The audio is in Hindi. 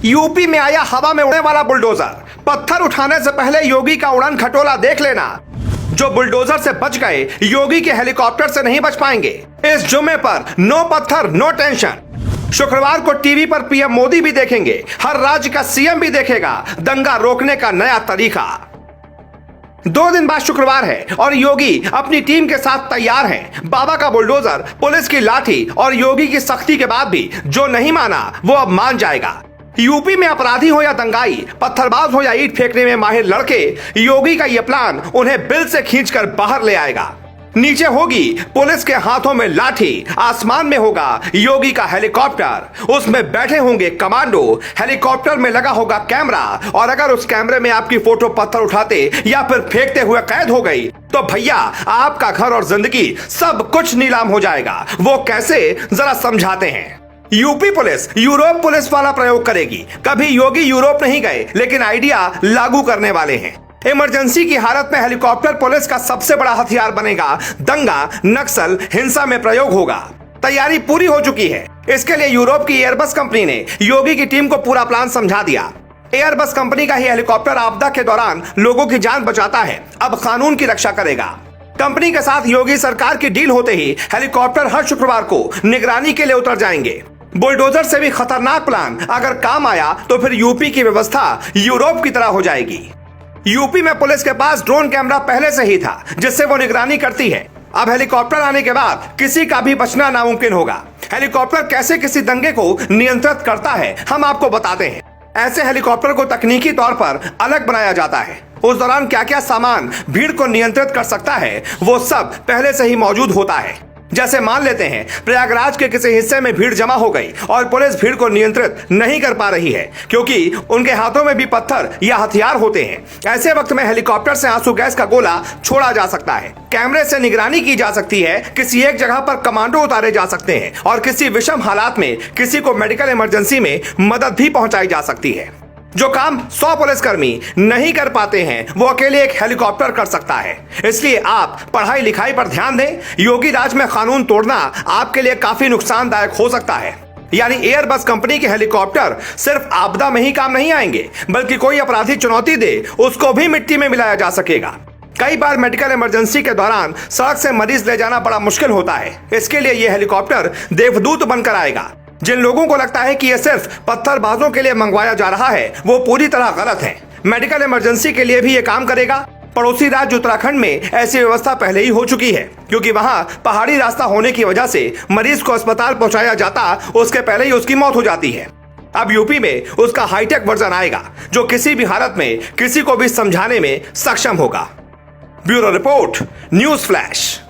यूपी में आया हवा में उड़ने वाला बुलडोजर। पत्थर उठाने से पहले योगी का उड़न खटोला देख लेना। जो बुलडोजर से बच गए, योगी के हेलीकॉप्टर से नहीं बच पाएंगे। इस जुम्मे पर नो पत्थर नो टेंशन। शुक्रवार को टीवी पर पीएम मोदी भी देखेंगे, हर राज्य का सीएम भी देखेगा दंगा रोकने का नया तरीका। 2 दिन बाद शुक्रवार है और योगी अपनी टीम के साथ तैयार हैं। बाबा का बुलडोजर, पुलिस की लाठी और योगी की सख्ती के बाद भी जो नहीं माना वो अब मान जाएगा। यूपी में अपराधी हो या दंगाई, पत्थरबाज हो या ईंट फेंकने में माहिर लड़के, योगी का यह प्लान उन्हें बिल से खींचकर बाहर ले आएगा। नीचे होगी पुलिस के हाथों में लाठी, आसमान में होगा योगी का हेलीकॉप्टर, उसमें बैठे होंगे कमांडो, हेलीकॉप्टर में लगा होगा कैमरा, और अगर उस कैमरे में आपकी फोटो पत्थर उठाते या फिर फेंकते हुए कैद हो गई तो भैया आपका घर और जिंदगी सब कुछ नीलाम हो जाएगा। वो कैसे, जरा समझाते हैं। यूपी पुलिस यूरोप पुलिस वाला प्रयोग करेगी। कभी योगी यूरोप नहीं गए, लेकिन आइडिया लागू करने वाले हैं। इमरजेंसी की हालत में हेलीकॉप्टर पुलिस का सबसे बड़ा हथियार बनेगा। दंगा, नक्सल, हिंसा में प्रयोग होगा। तैयारी पूरी हो चुकी है। इसके लिए यूरोप की एयरबस कंपनी ने योगी की टीम को पूरा प्लान समझा दिया। एयरबस कंपनी का ही हेलीकॉप्टर आपदा के दौरान लोगों की जान बचाता है, अब कानून की रक्षा करेगा। कंपनी के साथ योगी सरकार की डील होते ही हेलीकॉप्टर हर शुक्रवार को निगरानी के लिए उतर जाएंगे। बुलडोजर से भी खतरनाक प्लान अगर काम आया तो फिर यूपी की व्यवस्था यूरोप की तरह हो जाएगी। यूपी में पुलिस के पास ड्रोन कैमरा पहले से ही था, जिससे वो निगरानी करती है। अब हेलीकॉप्टर आने के बाद किसी का भी बचना नामुमकिन होगा। हेलीकॉप्टर कैसे किसी दंगे को नियंत्रित करता है, हम आपको बताते हैं। ऐसे हेलीकॉप्टर को तकनीकी तौर पर अलग बनाया जाता है। उस दौरान क्या क्या सामान भीड़ को नियंत्रित कर सकता है, वो सब पहले से ही मौजूद होता है। जैसे मान लेते हैं प्रयागराज के किसी हिस्से में भीड़ जमा हो गई और पुलिस भीड़ को नियंत्रित नहीं कर पा रही है, क्योंकि उनके हाथों में भी पत्थर या हथियार होते हैं। ऐसे वक्त में हेलीकॉप्टर से आंसू गैस का गोला छोड़ा जा सकता है, कैमरे से निगरानी की जा सकती है, किसी एक जगह पर कमांडो उतारे जा सकते हैं और किसी विषम हालात में किसी को मेडिकल इमरजेंसी में मदद भी पहुंचाई जा सकती है। जो काम 100 पुलिसकर्मी नहीं कर पाते हैं, वो अकेले एक हेलीकॉप्टर कर सकता है। इसलिए आप पढ़ाई लिखाई पर ध्यान दें। योगी राज में कानून तोड़ना आपके लिए काफी नुकसानदायक हो सकता है। यानी एयरबस कंपनी के हेलीकॉप्टर सिर्फ आपदा में ही काम नहीं आएंगे, बल्कि कोई अपराधी चुनौती दे उसको भी मिट्टी में मिलाया जा सकेगा। कई बार मेडिकल इमरजेंसी के दौरान सड़क से मरीज ले जाना बड़ा मुश्किल होता है। इसके लिए यह हेलीकॉप्टर देवदूत बनकर आएगा। जिन लोगों को लगता है कि यह सिर्फ पत्थरबाजों के लिए मंगवाया जा रहा है, वो पूरी तरह गलत है। मेडिकल इमरजेंसी के लिए भी ये काम करेगा। पड़ोसी राज्य उत्तराखंड में ऐसी व्यवस्था पहले ही हो चुकी है, क्योंकि वहां पहाड़ी रास्ता होने की वजह से मरीज को अस्पताल पहुंचाया जाता उसके पहले ही उसकी मौत हो जाती है। अब यूपी में उसका हाईटेक वर्जन आएगा, जो किसी भी हालत में किसी को भी समझाने में सक्षम होगा। Bureau report, news flash.